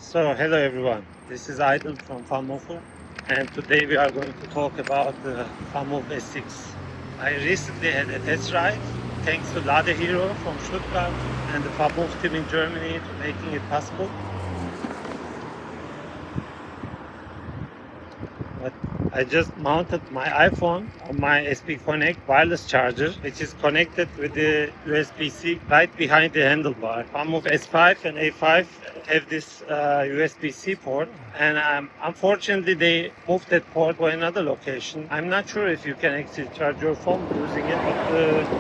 So hello everyone, this is Idol from VanMoofer, and today we are going to talk about the VanMoof S6. I recently had a test ride thanks to Lade Hero from Stuttgart and the VanMoof team in Germany to making it possible. But I just mounted my iPhone on my SP Connect wireless charger, which is connected with the USB-C right behind the handlebar. VanMoof S5 and A5 have this USB-C port, and unfortunately they moved that port to another location. I'm not sure if you can actually charge your phone using it, but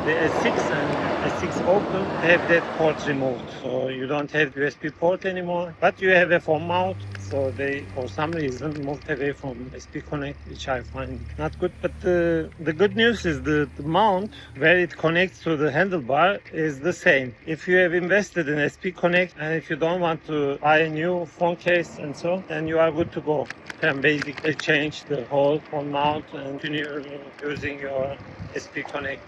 the S6 and S6 Open have that port removed, so you don't have USB port anymore, but you have a phone mount. So they, for some reason, moved away from SP Connect, which I find not good. But the good news is the mount where it connects to the handlebar is the same. If you have invested in SP Connect and if you don't want to buy a new phone case and so, then you are good to go. You can basically change the whole phone mount and continue using your SP Connect.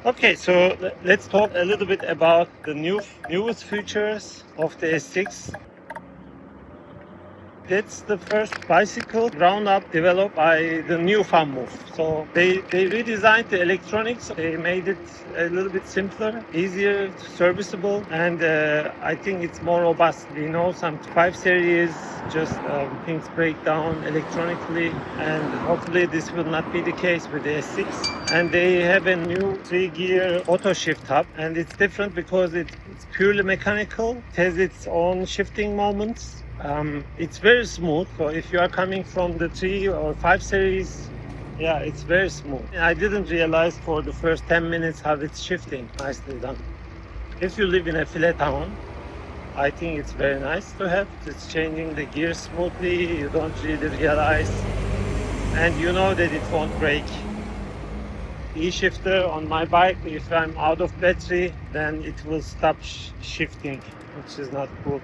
Okay, so let's talk a little bit about the newest features of the S6. That's the first bicycle ground up developed by the new VanMoof. So they redesigned the electronics. They made it a little bit simpler, easier, serviceable, and I think it's more robust. We know some 5 series just things break down electronically, and hopefully this will not be the case with the S6. And they have a new 3-gear Autoshift hub, and it's different because it's purely mechanical. It has its own shifting moments. It's very smooth, so if you are coming from the 3 or 5 series, yeah, it's very smooth. I didn't realize for the first 10 minutes how it's shifting. Nicely done. If you live in a flat town, I think it's very nice to have. It's changing the gears smoothly, you don't really realize, and you know that it won't break. E-shifter on my bike, if I'm out of battery, then it will stop shifting, which is not cool.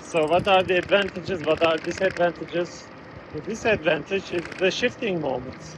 So what are the advantages? What are disadvantages? The disadvantage is the shifting moments.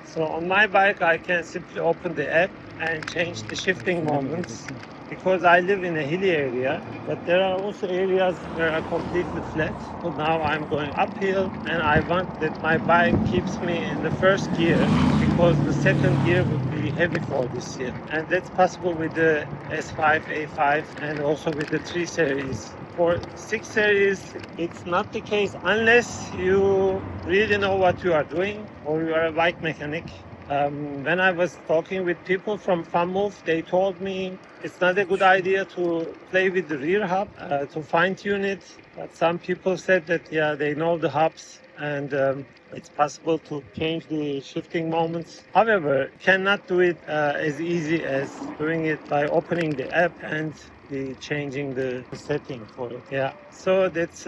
So on my bike, I can simply open the app and change the shifting moments because I live in a hilly area, but there are also areas where are completely flat. So now I'm going uphill and I want that my bike keeps me in the first gear because the second gear would be heavy for this year. And that's possible with the S5, A5 and also with the 3 series. For 6 series, it's not the case unless you really know what you are doing or you are a bike mechanic. When I was talking with people from VanMoof, they told me it's not a good idea to play with the rear hub, to fine-tune it. But some people said that, yeah, they know the hubs and it's possible to change the shifting moments. However, cannot do it as easy as doing it by opening the app and changing the setting for it. Yeah, so that's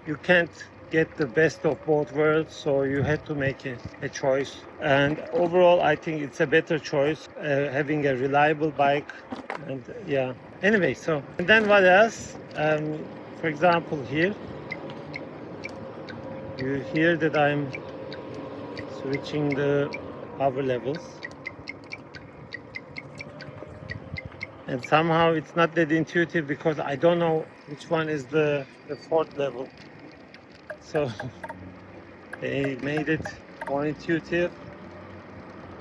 you can't get the best of both worlds, so you had to make a choice. And overall, I think it's a better choice having a reliable bike. And yeah, anyway, so and then what else? For example, here you hear that I'm switching the power levels. And somehow it's not that intuitive because I don't know which one is the 4th level. So they made it more intuitive.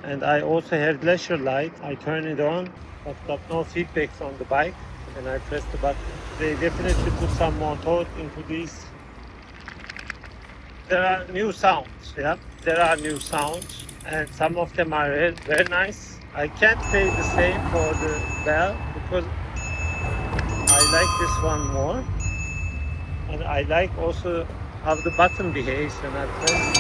And I also have leisure light. I turn it on, but got no feedbacks on the bike. And I press the button. They definitely put some more thought into these. There are new sounds, yeah. There are new sounds, and some of them are very nice. I can't say the same for the bell because I like this one more, and I like also how the button behaves when I press.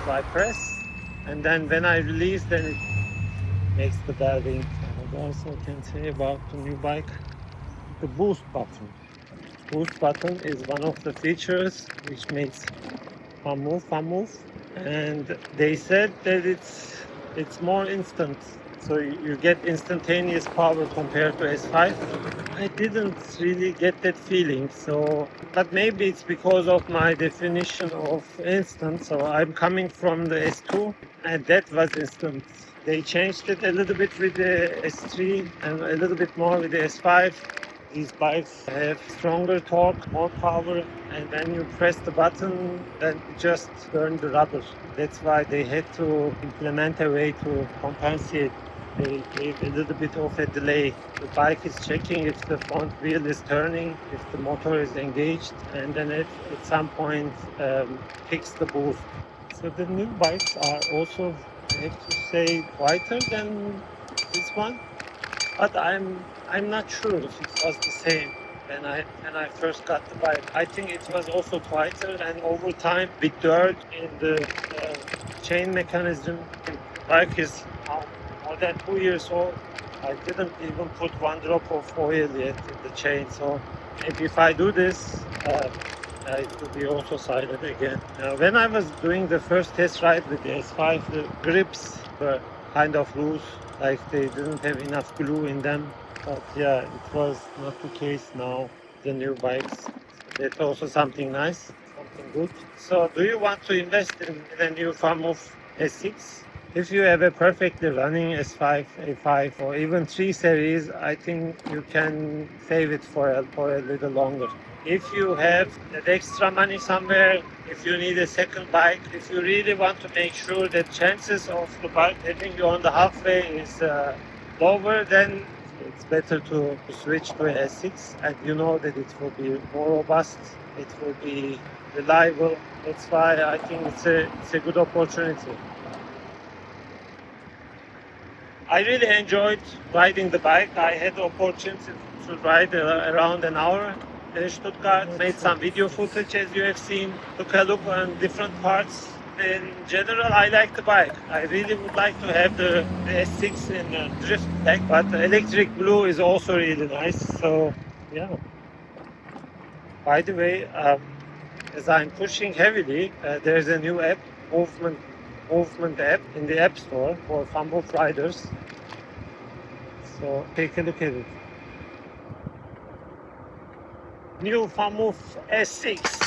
So I press, and then when I release, then it makes the bell ring. And I also can say about the new bike, the boost button. Boost button is one of the features which makes VanMoof, and they said that it's more instant, so you get instantaneous power compared to S5. I didn't really get that feeling, so but maybe it's because of my definition of instant. So I'm coming from the S2 and that was instant. They changed it a little bit with the S3 and a little bit more with the S5. these bikes have stronger torque, more power, and when you press the button, then it just burn the rubber. That's why they had to implement a way to compensate. They gave a little bit of a delay. The bike is checking if the front wheel is turning, if the motor is engaged, and then at some point fix the boost. So the new bikes are also, I have to say, quieter than this one, but I'm not sure if it was the same when I first got the bike. I think it was also quieter, and over time with dirt in the chain mechanism, the bike is now more than 2 years old. I didn't even put one drop of oil yet in the chain, so maybe if I do this, it will be also silent again. When I was doing the first test ride with the S5, the grips were kind of loose, like they didn't have enough glue in them. But yeah, it was not the case now, the new bikes. That's also something nice, something good. So do you want to invest in a new VanMoof S6? If you have a perfectly running S5, A5 or even 3 series, I think you can save it for a little longer. If you have that extra money somewhere, if you need a second bike, if you really want to make sure that chances of the bike hitting you on the halfway is lower, then it's better to switch to a S6, and you know that it will be more robust, it will be reliable. That's why I think it's a good opportunity. I really enjoyed riding the bike. I had the opportunity to ride around an hour in Stuttgart, made some video footage as you have seen, took a look on different parts. In general, I like the bike. I really would like to have the S6 in a drift pack, but the electric blue is also really nice. So yeah. By the way, as I'm pushing heavily, there's a new app, Moofment App, in the App Store for VanMoof riders. So take a look at it. New VanMoof S6.